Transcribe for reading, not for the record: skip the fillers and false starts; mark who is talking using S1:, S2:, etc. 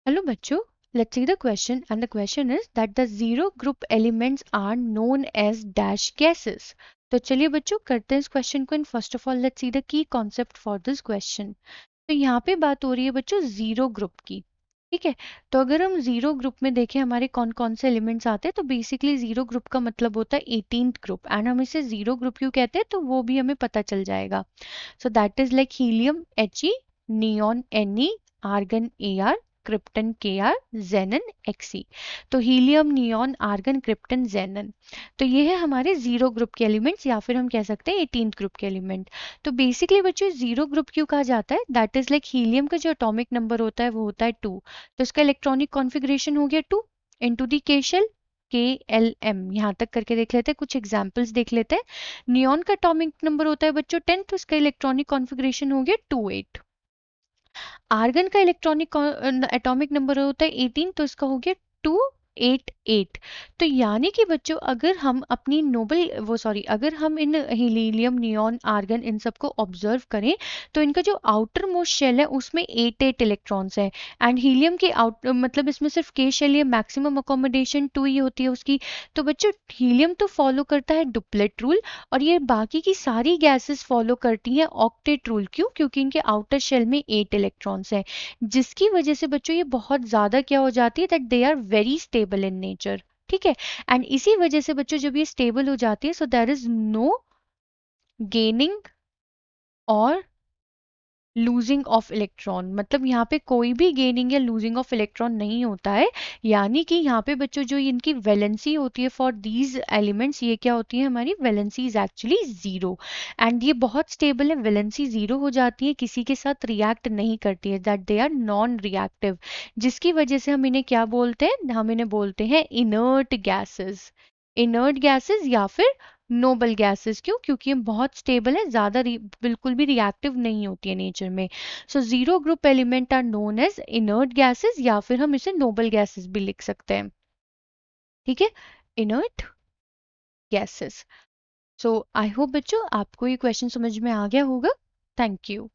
S1: Hello बच्चों, let's see the question and the question is that the zero group elements are known as dash gases. तो चलिए बच्चों करते हैं इस क्वेश्चन को and first of all let's see the key concept for this question. तो यहाँ पे बात हो रही है बच्चों जीरो ग्रुप की। ठीक है, तो अगर हम जीरो ग्रुप में देखें हमारे कौन कौन से एलिमेंट्स आते हैं तो बेसिकली जीरो ग्रुप का मतलब होता है 18th ग्रुप एंड हम इसे जीरो ग्रुप क्यों कहते हैं तो वो भी हमें पता चल जाएगा। So that is like helium He, neon Ne, argon Ar, krypton Kr, xenon Xe। तो helium, neon, argon, krypton, xenon, तो ये है हमारे जीरो ग्रुप के एलिमेंट्स या फिर हम कह सकते हैं 18th ग्रुप के एलिमेंट। तो बेसिकली बच्चों जीरो ग्रुप क्यों कहा जाता है, दैट इज लाइक हीलियम का जो एटॉमिक नंबर होता है वो होता है 2, तो इसका इलेक्ट्रॉनिक कॉन्फ़िगरेशन हो गया 2 इनटू दी के शेल KLM। यहाँ तक करके देख लेते हैं, कुछ एग्जांपल्स देख लेते हैं। नियॉन का एटॉमिक नंबर होता है बच्चों 10, तो इसका इलेक्ट्रॉनिक कॉन्फ़िगरेशन हो गया 28। आर्गन का इलेक्ट्रॉनिक एटॉमिक नंबर होता है 18, तो इसका हो गया 288। तो यानी कि बच्चों अगर हम अपनी अगर हम इन हीलियम, नियॉन, आर्गन इन सबको ऑब्जर्व करें तो इनका जो आउटर मोस्ट शेल है उसमें 88 इलेक्ट्रॉन्स हैं एंड हीलियम के आउट मतलब इसमें सिर्फ के शेल या मैक्सिमम अकोमोडेशन 2 ही होती है उसकी। तो बच्चों हीलियम तो फॉलो करता है डुप्लेट रूल और ये बाकी की सारी गैसेस फॉलो करती हैं ऑक्टेट रूल। क्यों? क्योंकि इनके आउटर शेल में 8 इलेक्ट्रॉन्स हैं, जिसकी वजह से बच्चों ये बहुत ज़्यादा क्या हो जाती है, that they are very stable in nature. ठीक है, एंड इसी वजह से बच्चों जब ये स्टेबल हो जाती है so there is no gaining और लूजिंग ऑफ इलेक्ट्रॉन, मतलब यहाँ पे कोई भी गेनिंग या लूजिंग ऑफ इलेक्ट्रॉन नहीं होता है। यानी कि यहाँ पे बच्चों जो इनकी वैलेंसी होती है फॉर दीज एलिमेंट्स, ये क्या होती है, हमारी valency is actually zero and ये बहुत स्टेबल है। वैलेंसी जीरो हो जाती है, किसी के साथ रिएक्ट नहीं करती है, that they are non reactive, जिसकी वजह से हम इन्हें क्या बोलते हैं, हम इन्हें बोलते हैं इनर्ट गैसेस। इनर्ट गैसेस या फिर नोबल गैसेस। क्यों? क्योंकि ये बहुत स्टेबल है, ज़्यादा बिल्कुल भी रिएक्टिव नहीं होती है नेचर में। So zero group element are known as inert gases या फिर हम इसे नोबल गैसेस भी लिख सकते हैं। ठीक है, inert gases. So I hope बच्चों आपको ये क्वेश्चन समझ में आ गया होगा। Thank you.